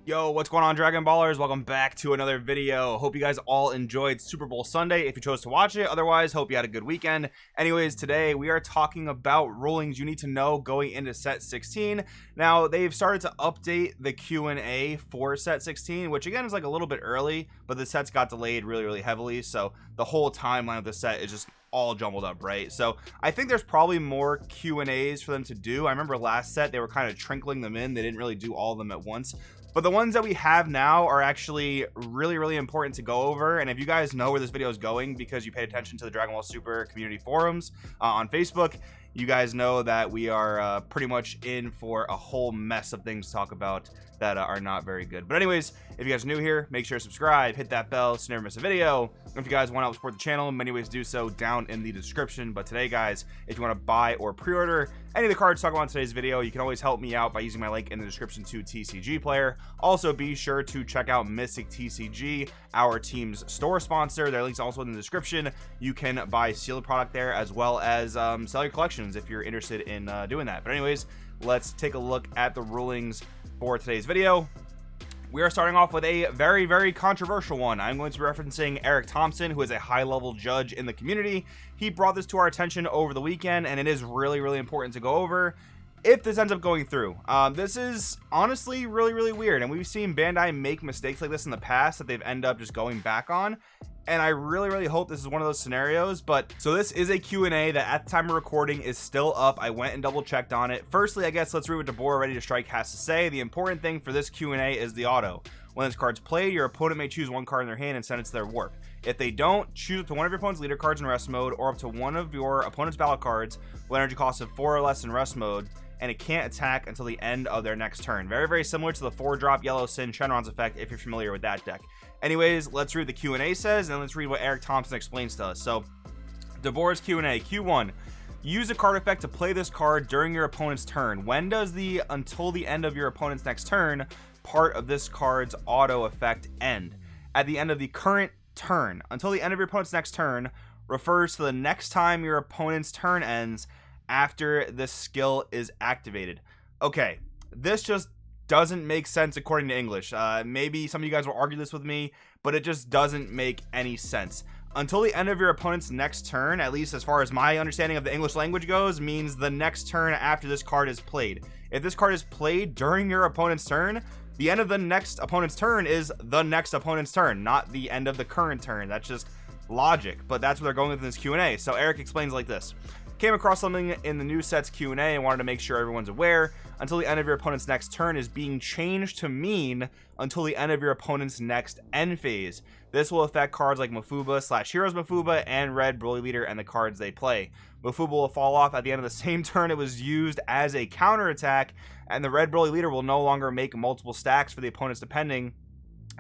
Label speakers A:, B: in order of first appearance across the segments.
A: Yo, what's going on, Dragon Ballers? Welcome back to another video. Hope you guys all enjoyed Super Bowl Sunday if you chose to watch it. Otherwise, hope you had a good weekend. Anyways, today we are talking about rulings you need to know going into set 16. Now, they've started to update the Q&A for set 16, which again is like a little bit early, but the sets got delayed really heavily, so the whole timeline of the set is just all jumbled up, right? So I think there's probably more Q&As for them to do. I remember last set they were kind of trickling them in. They didn't really do all of them at once. But the ones that we have now are actually really important to go over. And if you guys know where this video is going because you paid attention to the Dragon Ball Super community forums on Facebook, you guys know that we are pretty much in for a whole mess of things to talk about that are not very good. But anyways, if you guys are new here, make sure to subscribe, hit that bell so you never miss a video. If you guys want to help support the channel, many ways to do so down in the description. But today, guys, if you want to buy or pre-order any of the cards talked about in today's video, you can always help me out by using my link in the description to TCG Player. Also, be sure to check out Mystic TCG, our team's store sponsor. Their link's also in the description. You can buy sealed product there as well as sell your collections if you're interested in doing that. But anyways, let's take a look at the rulings for today's video. We are starting off with a very controversial one. I'm going to be referencing Eric Thompson, who is a high-level judge in the community. He brought this to our attention over the weekend, and it is really important to go over if this ends up going through. This is honestly really weird, and we've seen Bandai make mistakes like this in the past that they've ended up just going back on. And I really hope this is one of those scenarios. But so this is a Q&A that at the time of recording is still up. I went and double checked on it. Firstly, I guess let's read what Devorah Ready to Strike has to say. The important thing for this Q&A is the auto. When this card's played, your opponent may choose one card in their hand and send it to their warp. If they don't, choose up to one of your opponent's leader cards in rest mode or up to one of your opponent's battle cards with energy cost of 4 or less in rest mode, and it can't attack until the end of their next turn. Very similar to the 4-drop Yellow Sin Shenron's effect if you're familiar with that deck. Anyways, let's read what the Q&A says, and then let's read what Eric Thompson explains to us. So, Devorah's Q&A. Q1. Use a card effect to play this card during your opponent's turn. When does the until the end of your opponent's next turn part of this card's auto effect end? At the end of the current turn. Until the end of your opponent's next turn refers to the next time your opponent's turn ends after this skill is activated. Okay, this just doesn't make sense according to English. Maybe some of you guys will argue this with me, but it just doesn't make any sense. Until the end of your opponent's next turn, at least as far as my understanding of the English language goes, means the next turn after this card is played. If this card is played during your opponent's turn, the end of the next opponent's turn is the next opponent's turn, not the end of the current turn. That's just logic, but that's what they're going with in this Q&A. So Eric explains like this. Came across something in the new set's Q&A and wanted to make sure everyone's aware. Until the end of your opponent's next turn is being changed to mean until the end of your opponent's next end phase. This will affect cards like Mafuba / Heroes Mafuba and Red Broly Leader and the cards they play. Mafuba will fall off at the end of the same turn it was used as a counterattack, and the Red Broly Leader will no longer make multiple stacks for the opponents depending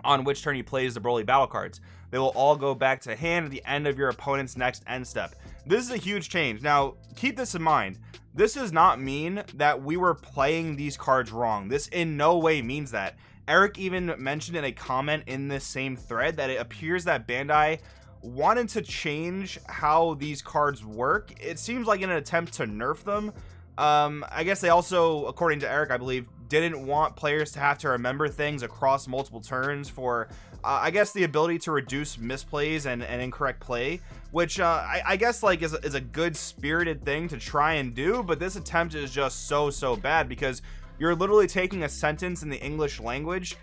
A: on which turn he plays the Broly battle cards. They will all go back to hand at the end of your opponent's next end step. This is a huge change. Now, keep this in mind. This does not mean that we were playing these cards wrong. This in no way means that. Eric even mentioned in a comment in this same thread that it appears that Bandai wanted to change how these cards work. It seems like in an attempt to nerf them. I guess they also, according to Eric, I believe, didn't want players to have to remember things across multiple turns for, I guess, the ability to reduce misplays and incorrect play, which I guess like is a good spirited thing to try and do, but this attempt is just so bad because you're literally taking a sentence in the English language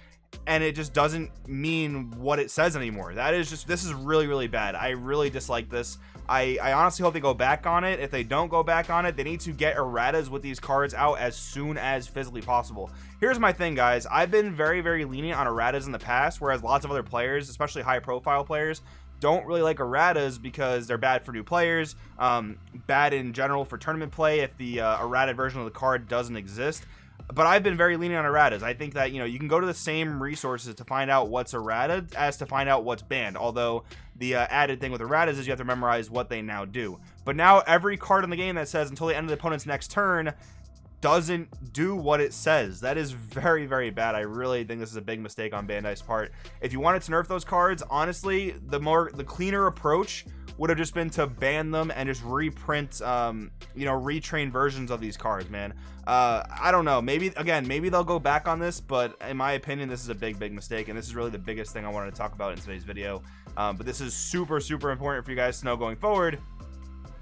A: and it just doesn't mean what it says anymore. This is really bad. I really dislike this. I honestly hope they go back on it. If they don't go back on it, they need to get erratas with these cards out as soon as physically possible. Here's my thing, guys. I've been very lenient on erratas in the past, whereas lots of other players, especially high profile players, don't really like erratas because they're bad for new players, bad in general for tournament play if the errata version of the card doesn't exist. But I've been very lenient on erratas. I think that, you can go to the same resources to find out what's errata as to find out what's banned. Although the added thing with erratas is you have to memorize what they now do. But now every card in the game that says until the end of the opponent's next turn doesn't do what it says. That is very bad. I really think this is a big mistake on Bandai's part. If you wanted to nerf those cards, honestly, the cleaner approach would have just been to ban them and just reprint, you know, retrain versions of these cards, man. I don't know, maybe they'll go back on this, but in my opinion, this is a big mistake, and this is really the biggest thing I wanted to talk about in today's video. But this is super important for you guys to know going forward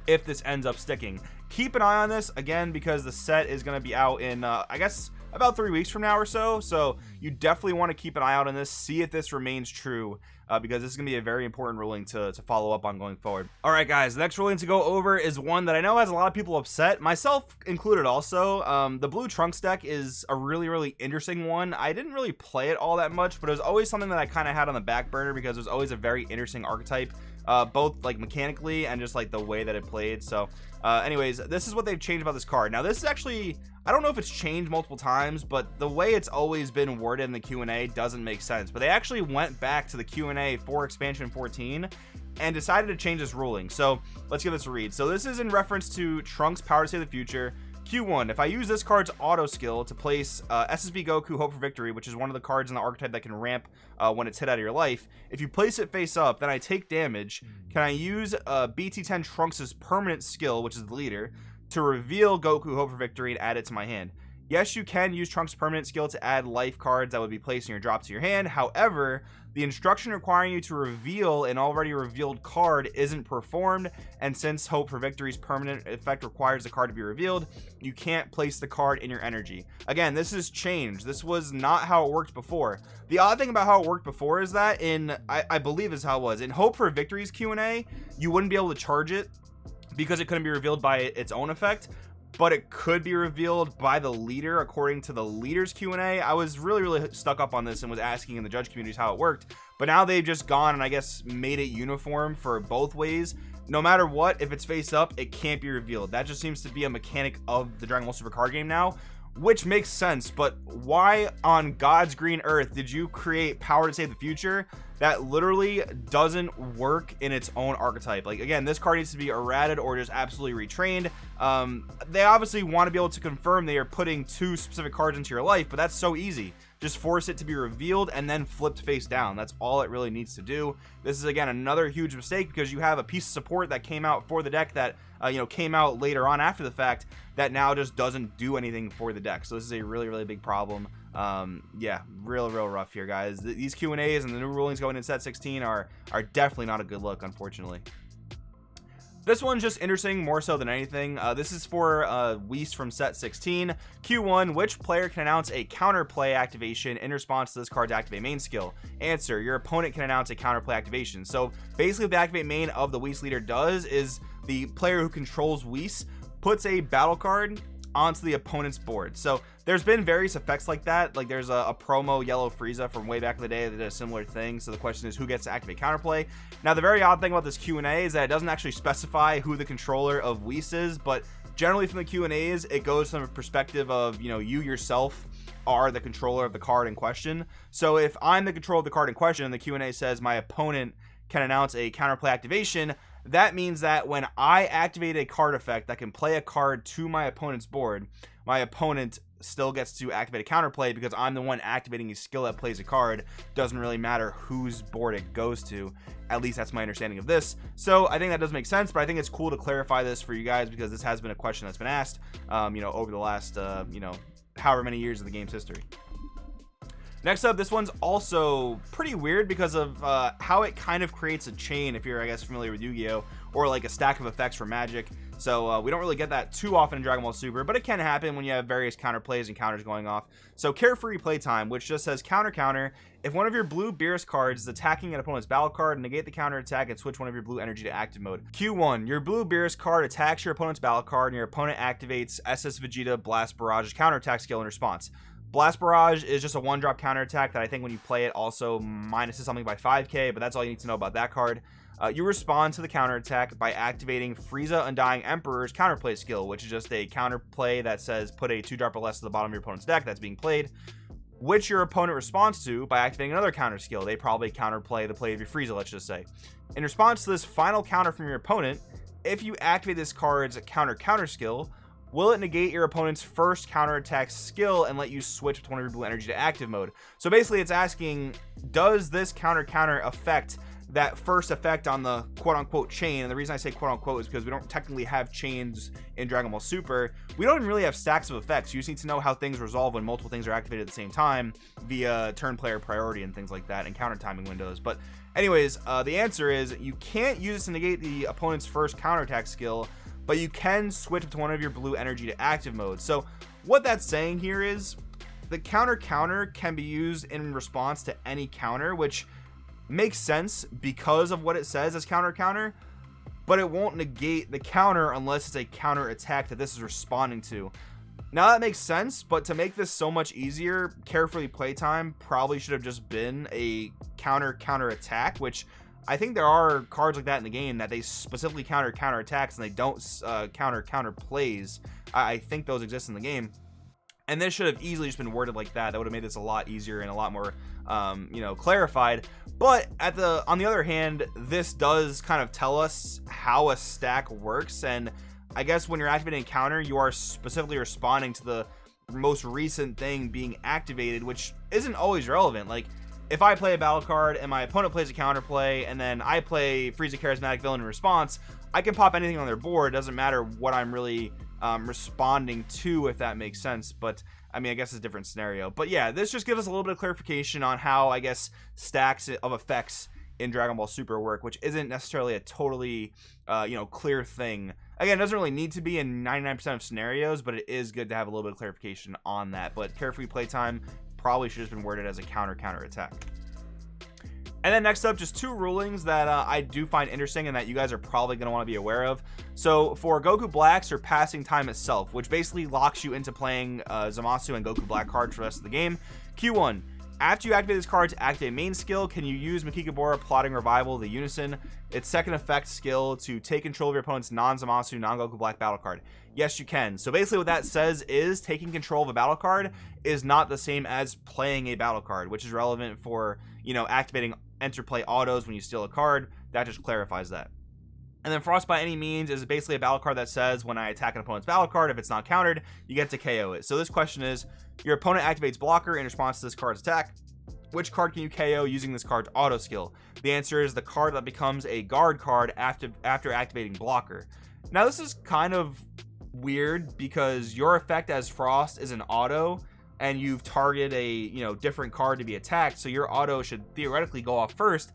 A: if this ends up sticking. Keep an eye on this, again, because the set is going to be out in I guess about 3 weeks from now or so you definitely want to keep an eye out on this, see if this remains true, because this is going to be a very important ruling to follow up on going forward. All right, guys, the next ruling to go over is one that I know has a lot of people upset, myself included also. The blue Trunks deck is a really interesting one. I didn't really play it all that much, but it was always something that I kind of had on the back burner because it was always a very interesting archetype, both like mechanically and just like the way that it played. So anyways, this is what they've changed about this card. Now, this is actually, I don't know if it's changed multiple times, but the way it's always been worded in the Q&A doesn't make sense. But they actually went back to the Q&A for expansion 14 and decided to change this ruling. So let's give this a read. So this is in reference to Trunks' Power to Save the Future. Q1, if I use this card's auto skill to place SSB Goku Hope for Victory, which is one of the cards in the archetype that can ramp when it's hit out of your life, if you place it face up, then I take damage. Can I use BT10 Trunks' permanent skill, which is the leader, to reveal Goku Hope for Victory and add it to my hand? Yes, you can use Trunks' permanent skill to add life cards that would be placed in your drop to your hand. However, the instruction requiring you to reveal an already revealed card isn't performed, and since Hope for Victory's permanent effect requires the card to be revealed, you can't place the card in your energy. Again, this is changed. This was not how it worked before. The odd thing about how it worked before is that I believe is how it was. In Hope for Victory's Q&A, you wouldn't be able to charge it because it couldn't be revealed by its own effect, but it could be revealed by the leader according to the leader's Q&A. I was really stuck up on this and was asking in the judge communities how it worked, but now they've just gone and I guess made it uniform for both ways. No matter what, if it's face up, it can't be revealed. That just seems to be a mechanic of the Dragon Ball Super card game now, which makes sense. But why on God's green earth did you create Power to Save the Future that literally doesn't work in its own archetype? Like, again, this card needs to be errated or just absolutely retrained. They obviously want to be able to confirm they are putting 2 specific cards into your life, but that's so easy. Just force it to be revealed and then flipped face down. That's all it really needs to do. This is, again, another huge mistake because you have a piece of support that came out for the deck that you know, came out later on after the fact that now just doesn't do anything for the deck. So this is a really big problem. Yeah, real rough here, guys. These Q&As and the new rulings going in set 16 are definitely not a good look, unfortunately. This one's just interesting more so than anything. This is for Whis from set 16. Q1, which player can announce a counterplay activation in response to this card's activate main skill? Answer, your opponent can announce a counterplay activation. So basically what the activate main of the Whis leader does is the player who controls Whis puts a battle card onto the opponent's board. So there's been various effects like that. Like there's a promo Yellow Frieza from way back in the day that did a similar thing. So the question is, who gets to activate counterplay? Now, the very odd thing about this Q&A is that it doesn't actually specify who the controller of Whis is, but generally from the Q&As, it goes from a perspective of, you know, you yourself are the controller of the card in question. So if I'm the controller of the card in question and the Q&A says my opponent can announce a counterplay activation, that means that when I activate a card effect that can play a card to my opponent's board, my opponent still gets to activate a counterplay because I'm the one activating a skill that plays a card. Doesn't really matter whose board it goes to. At least that's my understanding of this. So I think that does make sense, but I think it's cool to clarify this for you guys because this has been a question that's been asked, you know, over the last, you know, however many years of the game's history. Next up, this one's also pretty weird because of how it kind of creates a chain, if you're, I guess, familiar with Yu-Gi-Oh! Or like a stack of effects for Magic. So we don't really get that too often in Dragon Ball Super, but it can happen when you have various counterplays and counters going off. So Carefree Playtime, which just says counter. If one of your blue Beerus cards is attacking an opponent's battle card, negate the counter attack and switch one of your blue energy to active mode. Q1, your blue Beerus card attacks your opponent's battle card and your opponent activates SS Vegeta Blast Barrage's counterattack skill in response. Blast Barrage is just a 1-drop counterattack that I think when you play it also minuses something by 5k, but that's all you need to know about that card. You respond to the counterattack by activating Frieza Undying Emperor's counterplay skill, which is just a counterplay that says put a 2-drop or less to the bottom of your opponent's deck that's being played, which your opponent responds to by activating another counter skill. They probably counterplay the play of your Frieza, let's just say. In response to this final counter from your opponent, if you activate this card's counter skill, will it negate your opponent's first counterattack skill and let you switch between one of your blue energy to active mode? So basically it's asking, does this counter affect that first effect on the quote-unquote chain. And the reason I say quote-unquote is because we don't technically have chains in Dragon Ball Super. We don't even really have stacks of effects. You just need to know how things resolve when multiple things are activated at the same time via turn player priority and things like that, and counter timing windows. But anyways, the answer is you can't use this to negate the opponent's first counterattack skill, but you can switch to one of your blue energy to active mode. So what that's saying here is the counter can be used in response to any counter, which makes sense because of what it says as counter, but it won't negate the counter unless it's a counter attack that this is responding to. Now that makes sense, but to make this so much easier, carefree playtime probably should have just been a counter attack, which I think there are cards like that in the game that they specifically counter attacks and they don't counter plays. I think those exist in the game. And this should have easily just been worded like that. That would have made this a lot easier and a lot more, clarified. But on the other hand, this does kind of tell us how a stack works. And I guess when you're activating a counter, you are specifically responding to the most recent thing being activated, which isn't always relevant. Like, if I play a battle card and my opponent plays a counter play, and then I play Frieza Charismatic Villain in response, I can pop anything on their board. It doesn't matter what I'm really responding to, if that makes sense. But I mean, I guess it's a different scenario. But yeah, this just gives us a little bit of clarification on how, I guess, stacks of effects in Dragon Ball Super work, which isn't necessarily a totally clear thing. Again, it doesn't really need to be in 99% of scenarios, but it is good to have a little bit of clarification on that. But carefree playtime probably should have been worded as a counter attack. And then next up, just two rulings that I do find interesting and that you guys are probably going to want to be aware of. So for Goku Black, surpassing time itself, which basically locks you into playing Zamasu and Goku Black cards for the rest of the game. Q1, after you activate this card to activate main skill, can you use Devorah Plotting Revival, the Unison, its second effect skill, to take control of your opponent's non-Zamasu, non-Goku Black battle card? Yes, you can. So basically what that says is taking control of a battle card is not the same as playing a battle card, which is relevant for, activating enter play autos when you steal a card. That just clarifies that. And then Frost by any means is basically a battle card that says when I attack an opponent's battle card, if it's not countered, you get to KO it. So this question is, your opponent activates blocker in response to this card's attack. Which card can you KO using this card's auto skill? The answer is the card that becomes a guard card after activating blocker. Now this is kind of weird because your effect as Frost is an auto, and you've targeted a different card to be attacked, so your auto should theoretically go off first,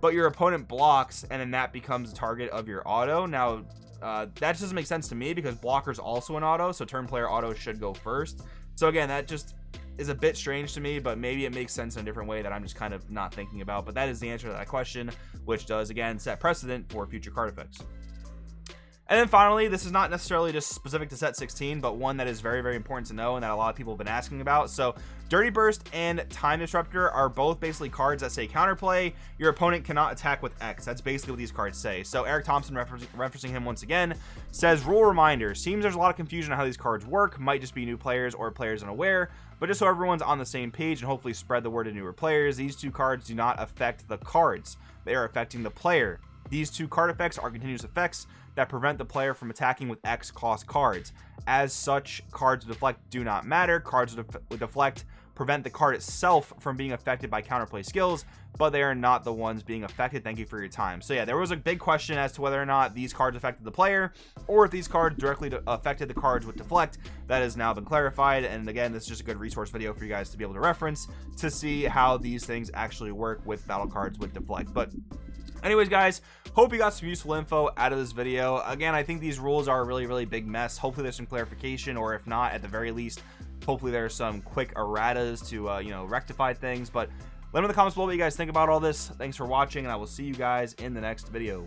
A: but your opponent blocks and then that becomes the target of your auto. Now that just doesn't make sense to me because blocker's also an auto, so turn player auto should go first. So again, that just is a bit strange to me, but maybe it makes sense in a different way that I'm just kind of not thinking about. But that is the answer to that question, which does again set precedent for future card effects. And then finally, this is not necessarily just specific to set 16, but one that is very, very important to know and that a lot of people have been asking about. So Dirty Burst and Time Disruptor are both basically cards that say counterplay. Your opponent cannot attack with X. That's basically what these cards say. So Eric Thompson, referencing him once again, says, rule reminder, seems there's a lot of confusion on how these cards work. Might just be new players or players unaware, but just so everyone's on the same page and hopefully spread the word to newer players, these two cards do not affect the cards. They are affecting the player. These two card effects are continuous effects that prevent the player from attacking with X cost cards. As such, cards with deflect do not matter. Cards with deflect prevent the card itself from being affected by counterplay skills, but they are not the ones being affected. Thank you for your time. So yeah, there was a big question as to whether or not these cards affected the player or if these cards directly affected the cards with deflect. That has now been clarified, and again, this is just a good resource video for you guys to be able to reference to see how these things actually work with battle cards with deflect. But anyways, guys, hope you got some useful info out of this video. Again, I think these rules are a really, really big mess. Hopefully there's some clarification, or if not, at the very least, hopefully there's some quick erratas to rectify things. But let me know in the comments below what you guys think about all this. Thanks for watching, and I will see you guys in the next video.